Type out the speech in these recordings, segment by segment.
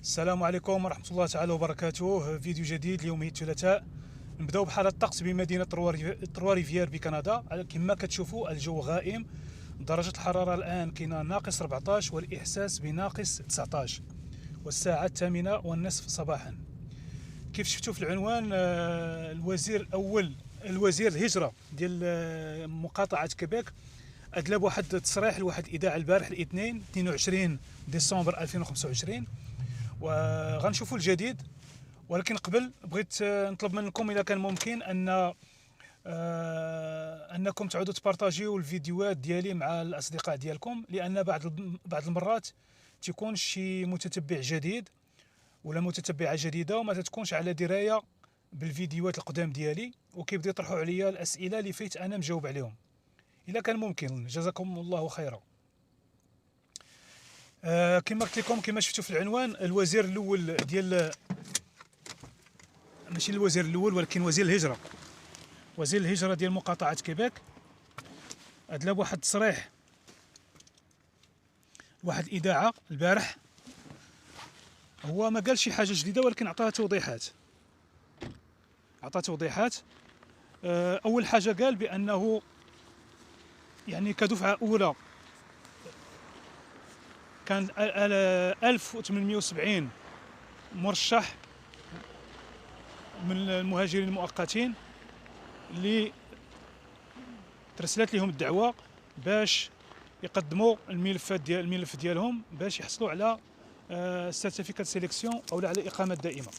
السلام عليكم ورحمة الله تعالى وبركاته. فيديو جديد ليومية الثلاثاء. نبداو بحالة الطقس بمدينة تروا ريفيير بكندا. كما كتشوفوا الجو غائم، درجة الحرارة الآن كاينة ناقص 14 والإحساس بناقص 19، والساعة 8:30 صباحا. كيف شفتوا في العنوان، الوزير الأول الوزير الهجرة ديال مقاطعة كيبيك أدلى بواحد التصريح لواحد الإذاعة البارح الاثنين 22 ديسمبر 2025، وغنشوفوا الجديد. ولكن قبل بغيت نطلب منكم اذا كان ممكن انكم تعودوا تبارطاجيو الفيديوهات ديالي مع الاصدقاء ديالكم، لان بعض المرات تيكون شي متتبع جديد ولا متتبعه جديده وما تتكونش على درايه بالفيديوهات القدام ديالي، وكيبداو يطرحوا عليا الاسئله اللي فايت انا مجاوب عليهم. اذا كان ممكن جزاكم الله خيرا. كما قلت لكم، كما شفتوا في العنوان، الوزير الاول ديال، ماشي الوزير الاول ولكن وزير الهجره، وزير الهجره ديال مقاطعه كيبيك ادلى بواحد التصريح لواحد الاذاعه البارح. هو ما قال شي حاجه جديده ولكن عطاها توضيحات. اول حاجه قال بانه يعني كدفعه اولى كان 1870 مرشح من المهاجرين المؤقتين اللي ترسلت لهم الدعوه باش يقدموا الملف ديالهم باش يحصلوا على سيرتيفيكات سيليكسيون او على الاقامه الدائمه.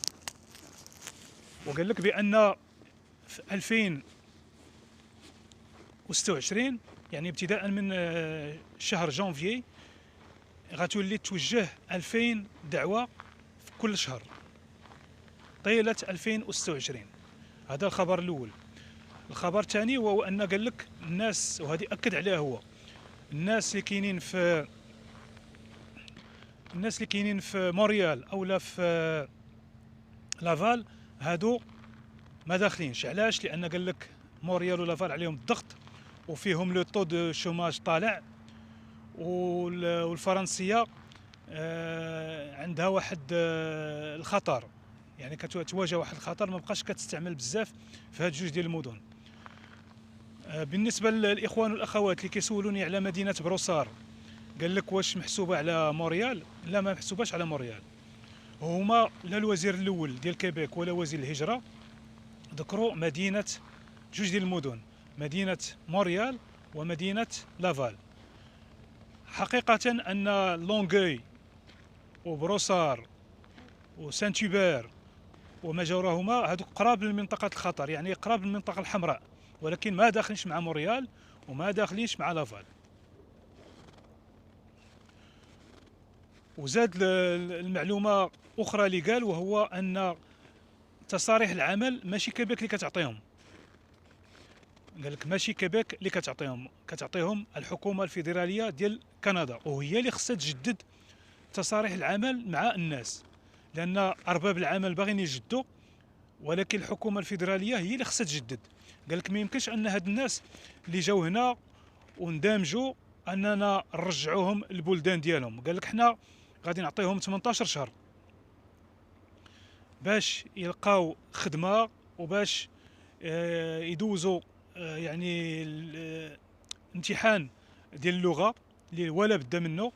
وقال لك بان في 2026 يعني ابتداء من شهر جانفي غتولي توجه 2000 دعوه في كل شهر طيله 2026. هذا الخبر الاول. الخبر الثاني وهو ان قال لك الناس، وهذه اكد عليها هو، الناس اللي كاينين في مونريال او لا في لافال هادو ما داخلينش. علاش؟ لان قال لك مونريال ولافال عليهم الضغط وفيهم لو طو دو شوماج طالع، والفرنسيه عندها واحد الخطر، يعني كتواجه واحد الخطر، ما بقاش كتستعمل بزاف في هاد جوج ديال المدن. بالنسبه للاخوان والاخوات اللي كيسولوني على مدينه بروسار، قال لك واش محسوبه على مونريال؟ لا، ما محسوباش على مونريال. هما لا الوزير الاول ديال كيبيك ولا وزير الهجره ذكروا جوج ديال المدن، مدينه مونريال ومدينه لافال. حقيقه ان لونغوي وبروسار وسانتوبير وما جاوراهما هذوك قراب لمنطقه الخطر، يعني قراب للمنطقه الحمراء، ولكن ما داخلينش مع مونريال وما داخلينش مع لافال. وزاد المعلومه اخرى اللي قال، وهو ان تصاريح العمل ماشي كيبيك اللي كتعطيهم. قال لك ماشي كيبيك اللي كتعطيهم الحكومه الفيدراليه ديال كندا، وهي اللي خصها تجدد تصاريح العمل مع الناس، لان ارباب العمل باغيين يجدوا ولكن الحكومه الفيدراليه هي اللي خصها تجدد. قال لك ما يمكنش ان هاد الناس اللي جاو هنا وندمجوا اننا نرجعوهم البلدان ديالهم. قال لك حنا غادي نعطيهم 18 شهر باش يلقاو خدمه وباش يدوزوا يعني الامتحان ديال اللغه اللي ولا بد منه،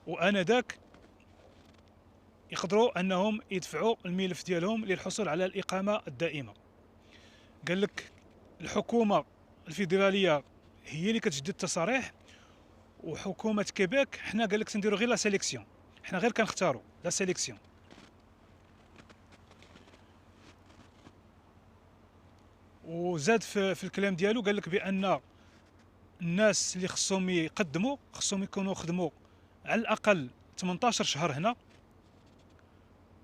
وانا ذاك يقدروا انهم يدفعوا الملف ديالهم للحصول على الاقامه الدائمه. قال لك الحكومه الفيدراليه هي اللي كتجدد التصاريح، وحكومه كيبيك حنا قال لك تنديروا غير لا سيليكسيون، حنا غير كنختاروا لا سيليكسيون. وزاد في الكلام ديالو قال لك بان الناس اللي خصهم يقدموا خصهم يكونوا خدموا على الاقل 18 شهر هنا،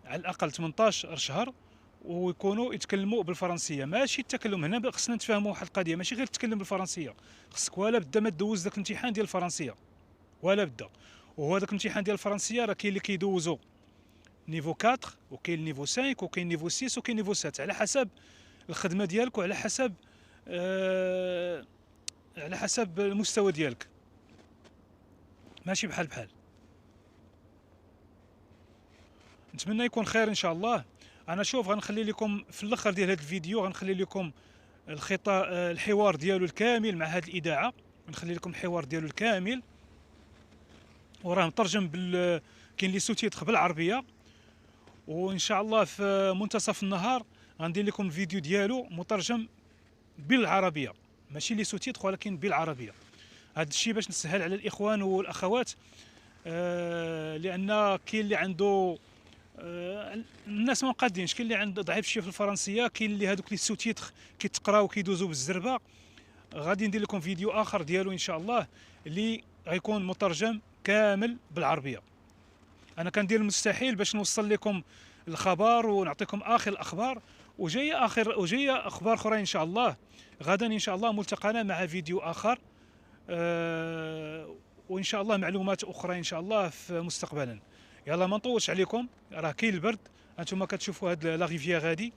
على الاقل 18 شهر، ويكونوا يتكلموا بالفرنسيه. ماشي التكلم هنا، خصنا نتفاهموا واحد القضيه، ماشي غير تتكلم بالفرنسيه، خصك ولا بدا ما تدوز داك الامتحان ديال الفرنسيه ولا بدا. وهو داك الامتحان ديال الفرنسيه راه كاين اللي كيدوزوا نيفو 4 وكاين نيفو 5 وكاين نيفو 6 وكاين نيفو 7 على حسب الخدمه ديالك وعلى حسب على حسب المستوى ديالك، ماشي بحال. نتمنى يكون خير ان شاء الله. انا شوف غنخلي لكم في الاخر ديال هذا الفيديو، غنخلي لكم الخطاب الحوار ديالو الكامل مع هذه الاذاعه، نخلي لكم الحوار ديالو الكامل، وراه مترجم كاين لي سوتيتر بالعربيه. وان شاء الله في منتصف النهار غندير لكم الفيديو ديالو مترجم بالعربيه، ماشي لي سوتيتر ولكن بالعربيه. هذا الشيء باش نسهل على الاخوان والاخوات، لان كاين اللي عنده الناس ما مقادينش، كاين اللي عنده ضعيف شويه في الفرنسيه، كاين اللي هذوك لي سوتيتر كيتقراو كيدوزوا بالزربه. غادي ندير لكم فيديو اخر ديالو ان شاء الله اللي غيكون مترجم كامل بالعربيه. انا كندير المستحيل باش نوصل لكم الخبر ونعطيكم اخر الاخبار، وجايه اخبار اخرى ان شاء الله. غدا ان شاء الله ملتقانا مع فيديو اخر، وان شاء الله معلومات اخرى ان شاء الله في مستقبلا. يلا ما نطولش عليكم، راه كاين البرد، انتم كتشوفوا هاد لا ريفيير هادي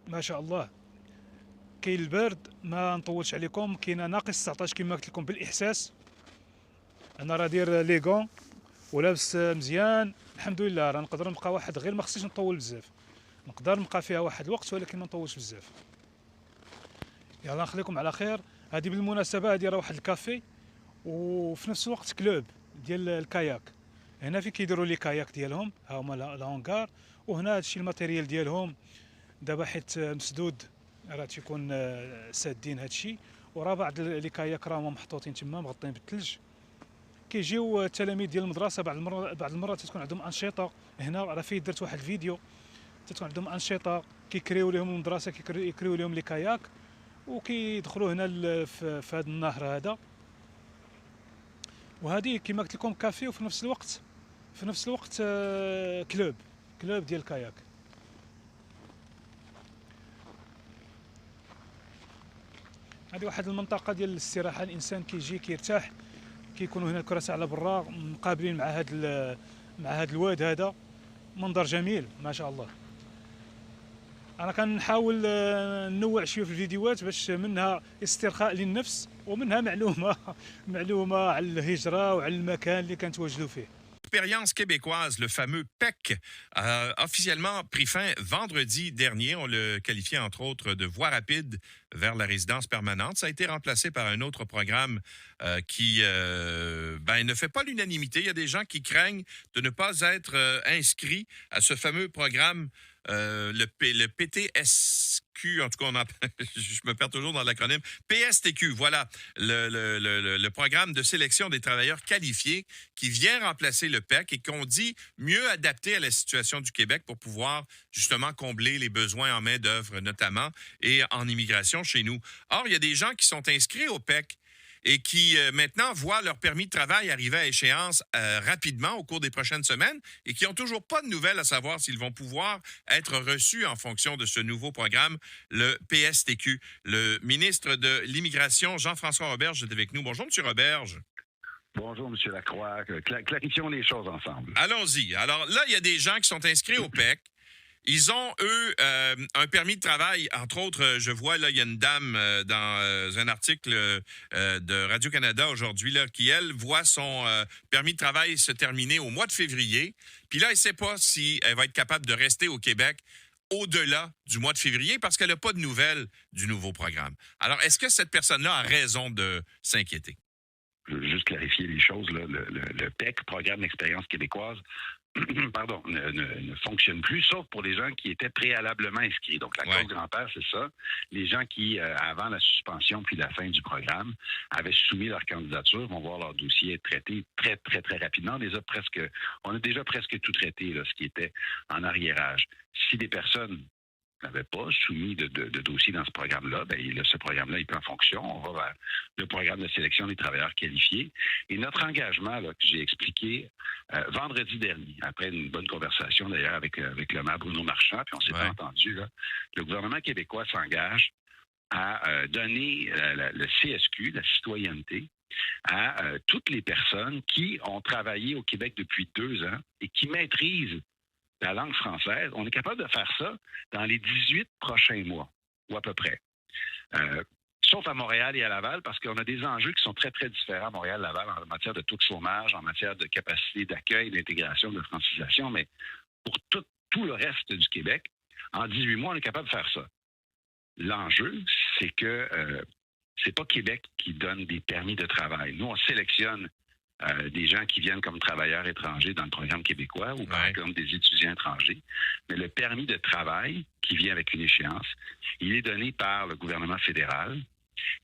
ما شاء الله كاين البرد. ما نطولش عليكم، كاينه ناقص 19 كما قلت لكم بالاحساس. انا راه داير ليغون ولابس مزيان الحمد لله، راه نقدر نبقى واحد، غير ما خصنيش نطول بزاف، نقدر نبقى فيها واحد الوقت ولكن ما نطولش بزاف. يلا نخليكم على خير. هذه بالمناسبه هذه راه واحد الكافي وفي نفس الوقت كلوب ديال الكاياك. هنا فين كيديروا لي كاياك ديالهم، ها هما الهونغار، وهنا هادشي الماتيريال ديالهم. دابا حيت مسدود راه تيكون سادين هادشي، وراه بعض لي كاياك راهم محطوطين تما مغطين بالثلج. كيجيو التلاميذ ديال المدرسه بعض المرات تكون عندهم انشطه هنا، راه فيه درت واحد الفيديو، تكون عندهم انشطه كيكريو لهم المدرسه، كيكريو لهم لي كاياك وكيدخلوا هنا في هذا النهر هذا. وهذه كما قلت لكم كافي، وفي نفس الوقت كلوب ديال الكاياك. هذه واحد المنطقه ديال الاستراحه، الانسان كيجي كيرتاح، كيكونوا هنا الكراسي على برا مقابلين مع هذا الواد هذا، منظر جميل ما شاء الله. انا كنحاول ننوع شويه في الفيديوهات باش منها استرخاء للنفس ومنها معلومه على الهجره وعلى المكان اللي كنتواجدوا فيه. Expérience québécoise, le fameux PEC, a officiellement pris fin vendredi dernier. On le qualifiait entre autres de voie rapide vers la résidence permanente. Ça a été remplacé par un autre programme qui ne fait pas l'unanimité. Il y a des gens qui craignent de ne pas être inscrits à ce fameux programme, le PTSQ, en tout cas, je me perds toujours dans l'acronyme, PSTQ, voilà, le programme de sélection des travailleurs qualifiés qui vient remplacer le PEC et qu'on dit mieux adapté à la situation du Québec pour pouvoir justement combler les besoins en main-d'œuvre notamment et en immigration chez nous. Or, il y a des gens qui sont inscrits au PEC et qui maintenant voient leur permis de travail arriver à échéance rapidement au cours des prochaines semaines et qui n'ont toujours pas de nouvelles à savoir s'ils vont pouvoir être reçus en fonction de ce nouveau programme, le PSTQ. Le ministre de l'Immigration, Jean-François Roberge, est avec nous. Bonjour, M. Roberge. Bonjour, M. Lacroix. Clarifions les choses ensemble. Allons-y. Alors là, il y a des gens qui sont inscrits au PEC. Ils ont, eux, un permis de travail. Entre autres, je vois, là, il y a une dame dans un article de Radio-Canada aujourd'hui, là, qui, elle, voit son permis de travail se terminer au mois de février. Puis là, elle ne sait pas si elle va être capable de rester au Québec au-delà du mois de février parce qu'elle n'a pas de nouvelles du nouveau programme. Alors, est-ce que cette personne-là a raison de s'inquiéter? Je veux juste clarifier les choses. Là. Le PEC, Programme d'expérience québécoise, pardon, ne fonctionne plus, sauf pour les gens qui étaient préalablement inscrits. Donc, la cause grand-père, c'est ça. Les gens qui, avant la suspension puis la fin du programme, avaient soumis leur candidature, vont voir leur dossier être traité très, très, très rapidement. On a déjà presque tout traité, là, ce qui était en arriérage. Si des personnes n'avait pas soumis de dossier dans ce programme-là, ce programme-là est en fonction. On va vers le programme de sélection des travailleurs qualifiés. Et notre engagement, là, que j'ai expliqué vendredi dernier, après une bonne conversation d'ailleurs avec le maire Bruno Marchand, puis on s'est pas entendu, là, le gouvernement québécois s'engage à donner le CSQ, la citoyenneté, à toutes les personnes qui ont travaillé au Québec depuis 2 ans et qui maîtrisent la langue française. On est capable de faire ça dans les 18 prochains mois, ou à peu près. sauf à Montréal et à Laval, parce qu'on a des enjeux qui sont très, très différents à Montréal et Laval en matière de taux de chômage, en matière de capacité d'accueil, d'intégration, de francisation, mais pour tout le reste du Québec, en 18 mois, on est capable de faire ça. L'enjeu, c'est que c'est pas Québec qui donne des permis de travail. Nous, on sélectionne des gens qui viennent comme travailleurs étrangers dans le programme québécois ou par exemple des étudiants étrangers. Mais le permis de travail qui vient avec une échéance, il est donné par le gouvernement fédéral.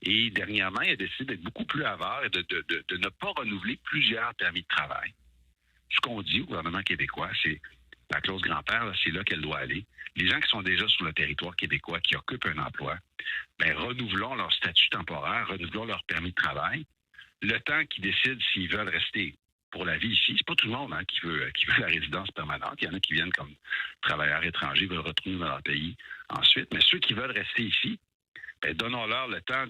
Et dernièrement, il a décidé d'être beaucoup plus avare et de ne pas renouveler plusieurs permis de travail. Ce qu'on dit au gouvernement québécois, c'est la clause grand-père, là, c'est là qu'elle doit aller. Les gens qui sont déjà sur le territoire québécois, qui occupent un emploi, bien, renouvelons leur statut temporaire, renouvelons leur permis de travail. Le temps qu'ils décident s'ils veulent rester pour la vie ici, c'est pas tout le monde qui veut la résidence permanente. Il y en a qui viennent comme travailleurs étrangers, veulent retourner dans leur pays ensuite. Mais ceux qui veulent rester ici, bien, donnons-leur le temps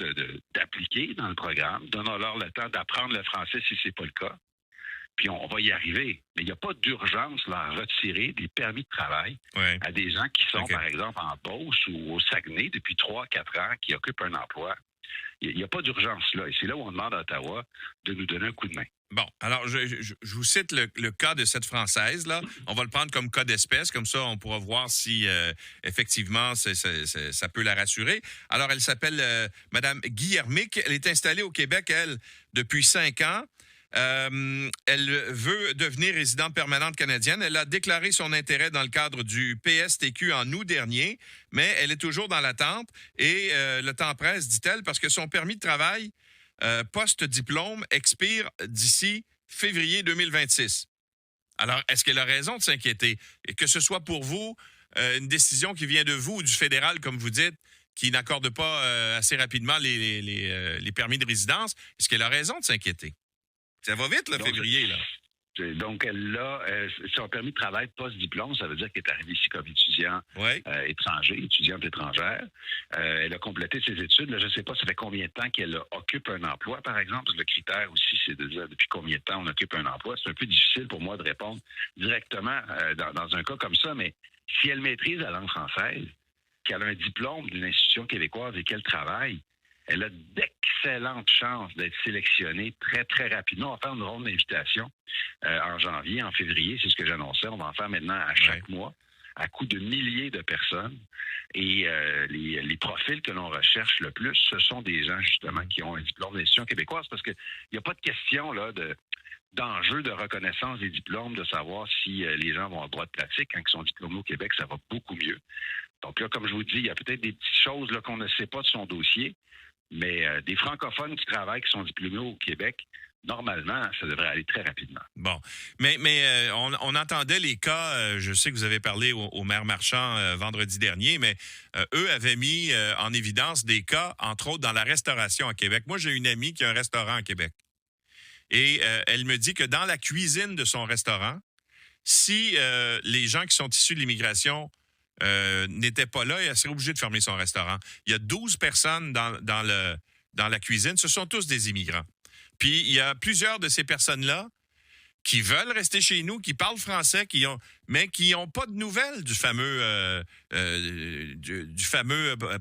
d'appliquer dans le programme, donnons-leur le temps d'apprendre le français si c'est pas le cas. Puis on va y arriver. Mais il n'y a pas d'urgence à retirer des permis de travail à des gens qui sont, par exemple, en Beauce ou au Saguenay depuis 3-4 ans, qui occupent un emploi. Il n'y a pas d'urgence là. Et c'est là où on demande à Ottawa de nous donner un coup de main. Bon, alors je vous cite le cas de cette Française, là. On va le prendre comme cas d'espèce, comme ça on pourra voir si effectivement ça peut la rassurer. Alors, elle s'appelle Madame Guillermic. Elle est installée au Québec, elle, depuis 5 ans. Elle veut devenir résidente permanente canadienne. Elle a déclaré son intérêt dans le cadre du PSTQ en août dernier, mais elle est toujours dans l'attente et le temps presse, dit-elle, parce que son permis de travail post-diplôme expire d'ici février 2026. Alors, est-ce qu'elle a raison de s'inquiéter? Et que ce soit pour vous une décision qui vient de vous ou du fédéral, comme vous dites, qui n'accorde pas assez rapidement les permis de résidence, est-ce qu'elle a raison de s'inquiéter? Ça va vite, le février, là. Donc, elle a son permis de travail post-diplôme, ça veut dire qu'elle est arrivée ici comme étudiant étranger, étudiante étrangère. Elle a complété ses études. Là, je ne sais pas, ça fait combien de temps qu'elle occupe un emploi, par exemple. Parce que le critère aussi, c'est de dire depuis combien de temps on occupe un emploi. C'est un peu difficile pour moi de répondre directement dans un cas comme ça, mais si elle maîtrise la langue française, qu'elle a un diplôme d'une institution québécoise et qu'elle travaille, elle a d'excellentes chances d'être sélectionnée très, très rapidement. On va faire une ronde d'invitation en janvier, en février, c'est ce que j'annonçais. On va en faire maintenant à chaque mois, à coup de milliers de personnes. Et les profils que l'on recherche le plus, ce sont des gens, justement, qui ont un diplôme d'institution québécoise, parce qu'il n'y a pas de question là d'enjeu de reconnaissance des diplômes, de savoir si les gens vont avoir droit de pratique. Quand ils sont diplômés au Québec, ça va beaucoup mieux. Donc là, comme je vous dis, il y a peut-être des petites choses là, qu'on ne sait pas de son dossier, mais des francophones qui travaillent, qui sont diplômés au Québec, normalement, ça devrait aller très rapidement. Bon. Mais on entendait les cas, je sais que vous avez parlé au maire Marchand vendredi dernier, mais eux avaient mis en évidence des cas, entre autres, dans la restauration à Québec. Moi, j'ai une amie qui a un restaurant à Québec. Et elle me dit que dans la cuisine de son restaurant, si les gens qui sont issus de l'immigration n'était pas là et elle serait obligée de fermer son restaurant. Il y a 12 personnes dans la cuisine. Ce sont tous des immigrants. Puis, il y a plusieurs de ces personnes-là qui veulent rester chez nous, qui parlent français, mais qui n'ont pas de nouvelles du fameux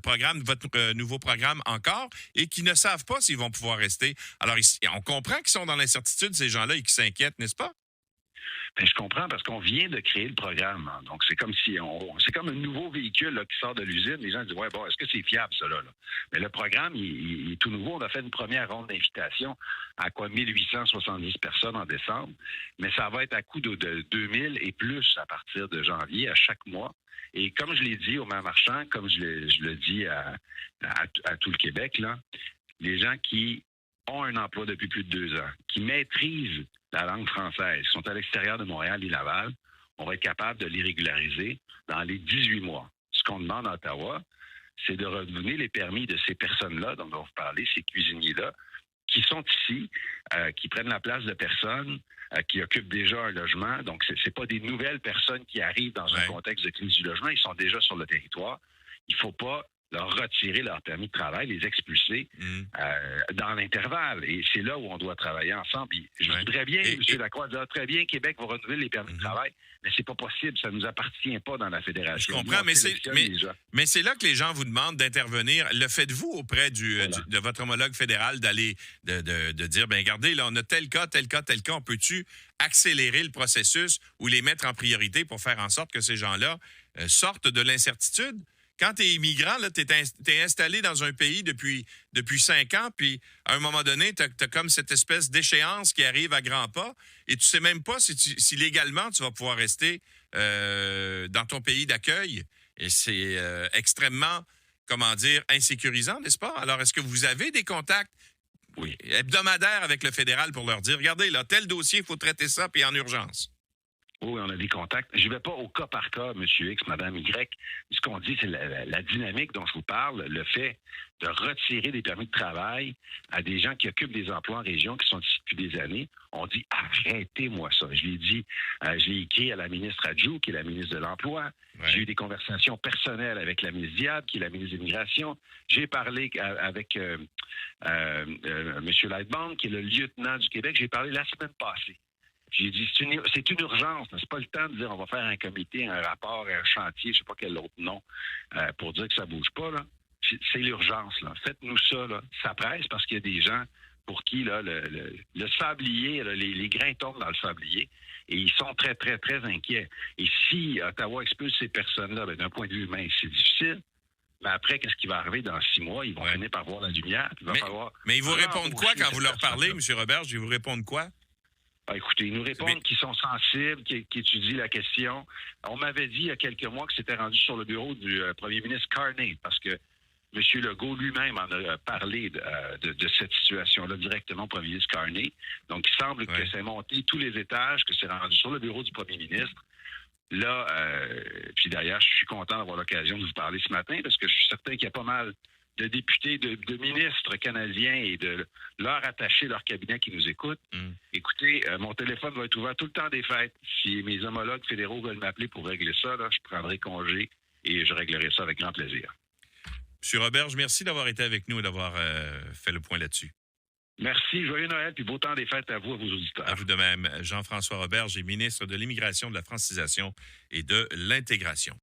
programme, votre nouveau programme encore, et qui ne savent pas s'ils vont pouvoir rester. Alors, on comprend qu'ils sont dans l'incertitude, ces gens-là, et qu'ils s'inquiètent, n'est-ce pas? Bien, je comprends parce qu'on vient de créer le programme. Hein. Donc, c'est comme si c'est comme un nouveau véhicule là, qui sort de l'usine. Les gens disent, ouais, bon, est-ce que c'est fiable, ça, là? Mais le programme, il est tout nouveau. On a fait une première ronde d'invitation à 1870 personnes en décembre. Mais ça va être à coût de 2000 et plus à partir de janvier, à chaque mois. Et comme je l'ai dit au maire Marchand, comme je le dis à tout le Québec, là, les gens qui ont un emploi depuis plus de 2 ans, qui maîtrisent la langue française, qui sont à l'extérieur de Montréal et Laval, on va être capable de les régulariser dans les 18 mois. Ce qu'on demande à Ottawa, c'est de redonner les permis de ces personnes-là, dont on va vous parler, ces cuisiniers-là, qui sont ici, qui prennent la place de personnes qui occupent déjà un logement. Donc, c'est pas des nouvelles personnes qui arrivent dans un contexte de crise du logement. Ils sont déjà sur le territoire. Il ne faut pas leur retirer leur permis de travail, les expulser dans l'intervalle. Et c'est là où on doit travailler ensemble. Je voudrais bien, M. Lacroix, dire très bien, Québec va renouveler les permis de travail, mais c'est pas possible. Ça ne nous appartient pas dans la fédération. Je comprends, mais c'est là que les gens vous demandent d'intervenir. Le faites-vous auprès de votre homologue fédéral de dire, bien, regardez, là, on a tel cas, on peut-tu accélérer le processus ou les mettre en priorité pour faire en sorte que ces gens-là sortent de l'incertitude? Quand tu es immigrant, tu es installé dans un pays depuis 5 ans, puis à un moment donné, tu as comme cette espèce d'échéance qui arrive à grands pas, et tu sais même pas si légalement tu vas pouvoir rester dans ton pays d'accueil. Et c'est extrêmement, insécurisant, n'est-ce pas? Alors, est-ce que vous avez des contacts hebdomadaires avec le fédéral pour leur dire, regardez, là, tel dossier, il faut traiter ça, puis en urgence? Oui, on a des contacts. Je ne vais pas au cas par cas, M. X, Mme Y. Ce qu'on dit, c'est la dynamique dont je vous parle, le fait de retirer des permis de travail à des gens qui occupent des emplois en région, qui sont ici depuis des années. On dit, arrêtez-moi ça. Je l'ai dit, je l'ai écrit à la ministre Adjou, qui est la ministre de l'Emploi. Ouais. J'ai eu des conversations personnelles avec la ministre Diab, qui est la ministre de l'Immigration. J'ai parlé avec M. Lightbound, qui est le lieutenant du Québec. J'ai parlé la semaine passée. J'ai dit, c'est une urgence. C'est pas le temps de dire on va faire un comité, un rapport, un chantier, je sais pas quel autre nom, pour dire que ça bouge pas. Là. C'est l'urgence. Là. Faites-nous ça. Là. Ça presse parce qu'il y a des gens pour qui là, le sablier, là, les grains tombent dans le sablier et ils sont très, très, très inquiets. Et si Ottawa expulse ces personnes-là, d'un point de vue humain, c'est difficile. Mais après, qu'est-ce qui va arriver dans 6 mois? Ils vont finir par voir la lumière. Mais ils vous répondent quoi quand vous leur parlez, M. Roberge? Ils vous répondent quoi? Écoutez, ils nous répondent qu'ils sont sensibles, qu'ils étudient la question. On m'avait dit il y a quelques mois que c'était rendu sur le bureau du premier ministre Carney, parce que M. Legault lui-même en a parlé de cette situation-là directement au premier ministre Carney. Donc, il semble que c'est monté tous les étages, que c'est rendu sur le bureau du premier ministre. Là, puis d'ailleurs, je suis content d'avoir l'occasion de vous parler ce matin, parce que je suis certain qu'il y a pas mal de députés, de ministres canadiens et de leurs attachés, leur cabinet qui nous écoutent. Écoutez, mon téléphone va être ouvert tout le temps des fêtes. Si mes homologues fédéraux veulent m'appeler pour régler ça, là, je prendrai congé et je réglerai ça avec grand plaisir. M. Roberge, merci d'avoir été avec nous et d'avoir fait le point là-dessus. Merci. Joyeux Noël, puis beau temps des fêtes à vous, à vos auditeurs. À vous de même. Jean-François Roberge est ministre de l'Immigration, de la Francisation et de l'Intégration.